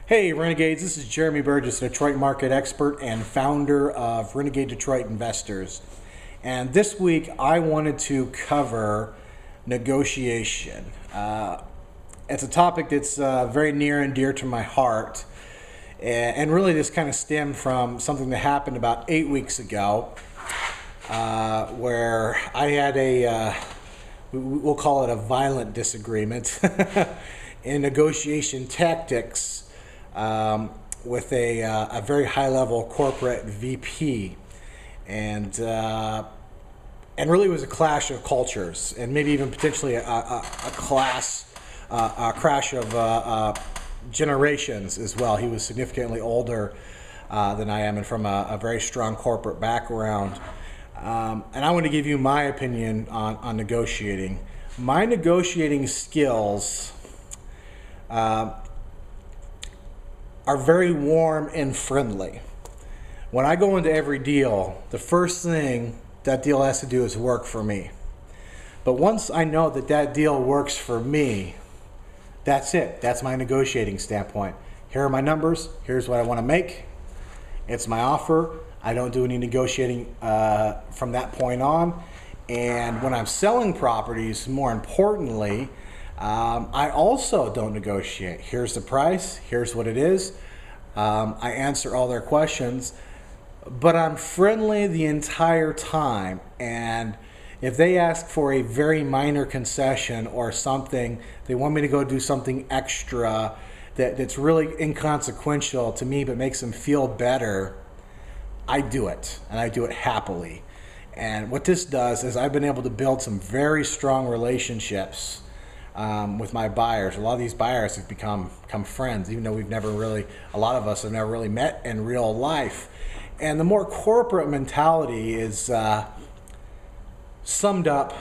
Hey Renegades, this is Jeremy Burgess, Detroit market expert and founder of Renegade Detroit Investors. And this week I wanted to cover negotiation. It's a topic that's very near and dear to my heart. And really this kind of stemmed from something that happened about 8 weeks ago where I had we'll call it a violent disagreement in negotiation tactics with a very high-level corporate VP, and really it was a clash of cultures, and maybe even potentially a crash of generations as well. He was significantly older than I am, and from a very strong corporate background. And I want to give you my opinion on negotiating. My negotiating skills are very warm and friendly. When I go into every deal, the first thing that deal has to do is work for me. But once I know that that deal works for me, that's it. That's my negotiating standpoint. Here are my numbers. Here's what I want to make. It's my offer. I don't do any negotiating from that point on. And when I'm selling properties, more importantly, I also don't negotiate. Here's the price. Here's what it is. I answer all their questions, but I'm friendly the entire time. And if they ask for a very minor concession or something, they want me to go do something extra that's really inconsequential to me but makes them feel better, I do it, and I do it happily. And what this does is I've been able to build some very strong relationships with my buyers. A lot of these buyers have become friends, even though a lot of us have never really met in real life. And the more corporate mentality is summed up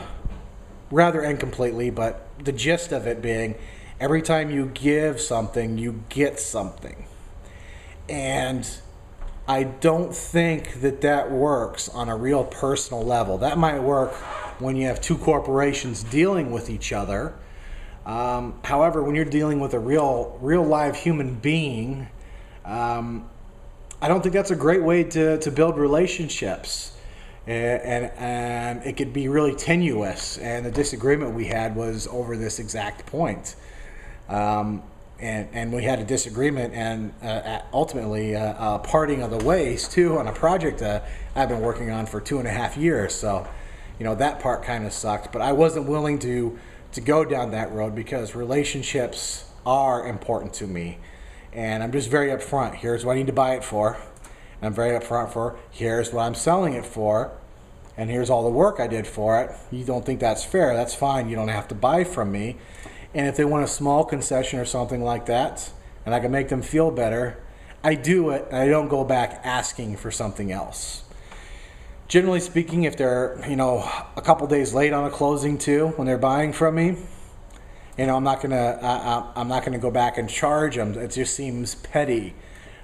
rather incompletely, but the gist of it being every time you give something, you get something. And I don't think that works on a real personal level. That might work when you have two corporations dealing with each other. However, when you're dealing with a real live human being, I don't think that's a great way to build relationships. And it could be really tenuous. And the disagreement we had was over this exact point. And we had a disagreement and ultimately a parting of the ways too on a project I've been working on for 2.5 years. So, that part kind of sucked. But I wasn't willing to go down that road because relationships are important to me. And I'm just very upfront. Here's what I need to buy it for. And I'm very upfront for here's what I'm selling it for. And here's all the work I did for it. You don't think that's fair? That's fine. You don't have to buy from me. And if they want a small concession or something like that, and I can make them feel better, I do it, and I don't go back asking for something else. Generally speaking, if they're, a couple days late on a closing too, when they're buying from me, I'm not gonna go back and charge them. It just seems petty.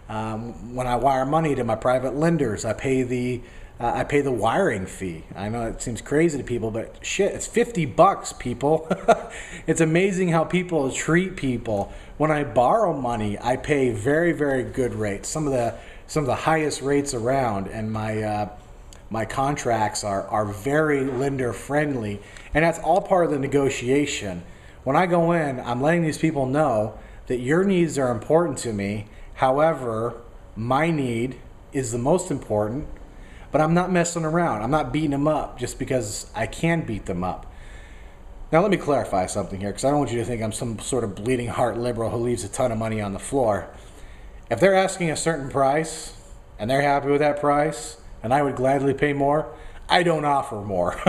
When I wire money to my private lenders, I pay the wiring fee. I know it seems crazy to people, but shit, it's $50, people. It's amazing how people treat people. When I borrow money, I pay very, very good rates. Some of the highest rates around, and my contracts are very lender friendly, and that's all part of the negotiation. When I go in, I'm letting these people know that your needs are important to me. However, my need is the most important. But I'm not messing around. I'm not beating them up just because I can beat them up. Now let me clarify something here, because I don't want you to think I'm some sort of bleeding heart liberal who leaves a ton of money on the floor. If they're asking a certain price and they're happy with that price and I would gladly pay more, I don't offer more.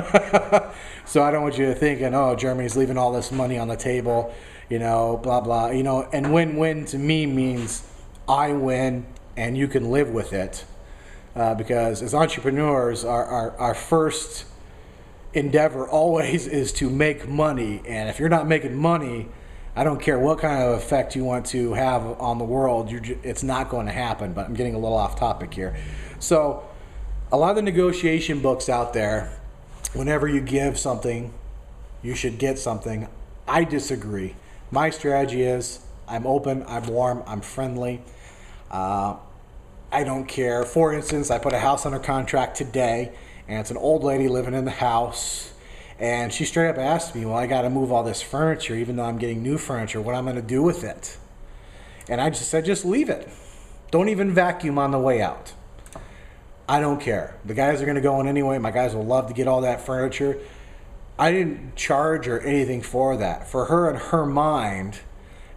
So I don't want you to think, oh, Jeremy's leaving all this money on the table, blah, blah. And win-win to me means I win and you can live with it. Because as entrepreneurs, our first endeavor always is to make money. And if you're not making money, I don't care what kind of effect you want to have on the world, it's not going to happen. But I'm getting a little off topic here. So a lot of the negotiation books out there, whenever you give something, you should get something. I disagree. My strategy is I'm open, I'm warm, I'm friendly. I don't care. For instance, I put a house under contract today, and it's an old lady living in the house, and she straight up asked me, well, I got to move all this furniture, even though I'm getting new furniture, what I'm going to do with it. And I just said, just leave it. Don't even vacuum on the way out. I don't care. The guys are going to go in anyway. My guys will love to get all that furniture. I didn't charge her anything for that. For her, in her mind,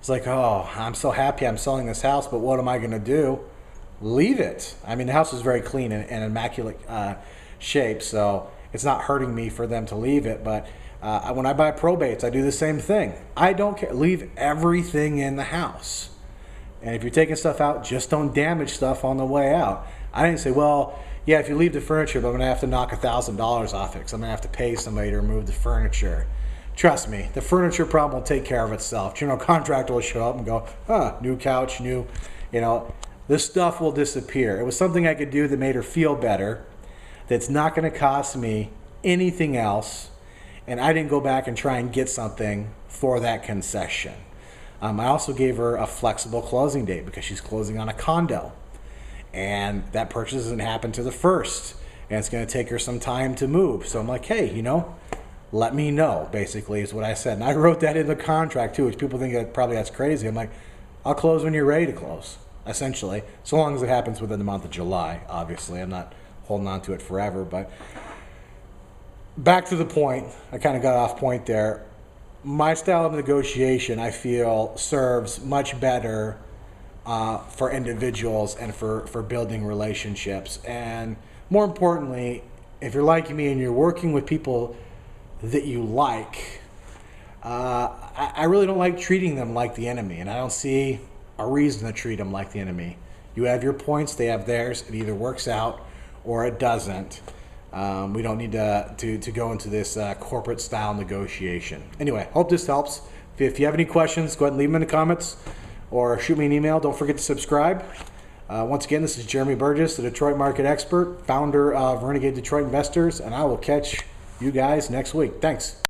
it's like, oh, I'm so happy I'm selling this house, but what am I going to do? Leave it. I mean, the house is very clean and immaculate shape, so it's not hurting me for them to leave it. But when I buy probates, I do the same thing. I don't care. Leave everything in the house. And if you're taking stuff out, just don't damage stuff on the way out. I didn't say, well, yeah, if you leave the furniture, but I'm going to have to knock $1,000 off it because I'm going to have to pay somebody to remove the furniture. Trust me, the furniture problem will take care of itself. General contractor will show up and go, new couch, new, this stuff will disappear. It was something I could do that made her feel better, that's not going to cost me anything else, and I didn't go back and try and get something for that concession. I also gave her a flexible closing date because she's closing on a condo, and that purchase doesn't happen to the 1st, and it's going to take her some time to move. So I'm like, hey, let me know, basically, is what I said. And I wrote that in the contract, too, which people think that probably that's crazy. I'm like, I'll close when you're ready to close, essentially, so long as it happens within the month of July, obviously. I'm not holding on to it forever. But back to the point, I kind of got off point there. My style of negotiation, I feel, serves much better for individuals and for building relationships. And more importantly, if you're like me and you're working with people that you like, I really don't like treating them like the enemy, and I don't see a reason to treat them like the enemy. You have your points, they have theirs. It either works out or it doesn't. We don't need to go into this corporate style negotiation. Anyway, hope this helps. If you have any questions, go ahead and leave them in the comments or shoot me an email. Don't forget to subscribe. Once again, this is Jeremy Burgess, the Detroit market expert, founder of Renegade Detroit Investors, and I will catch you guys next week. Thanks.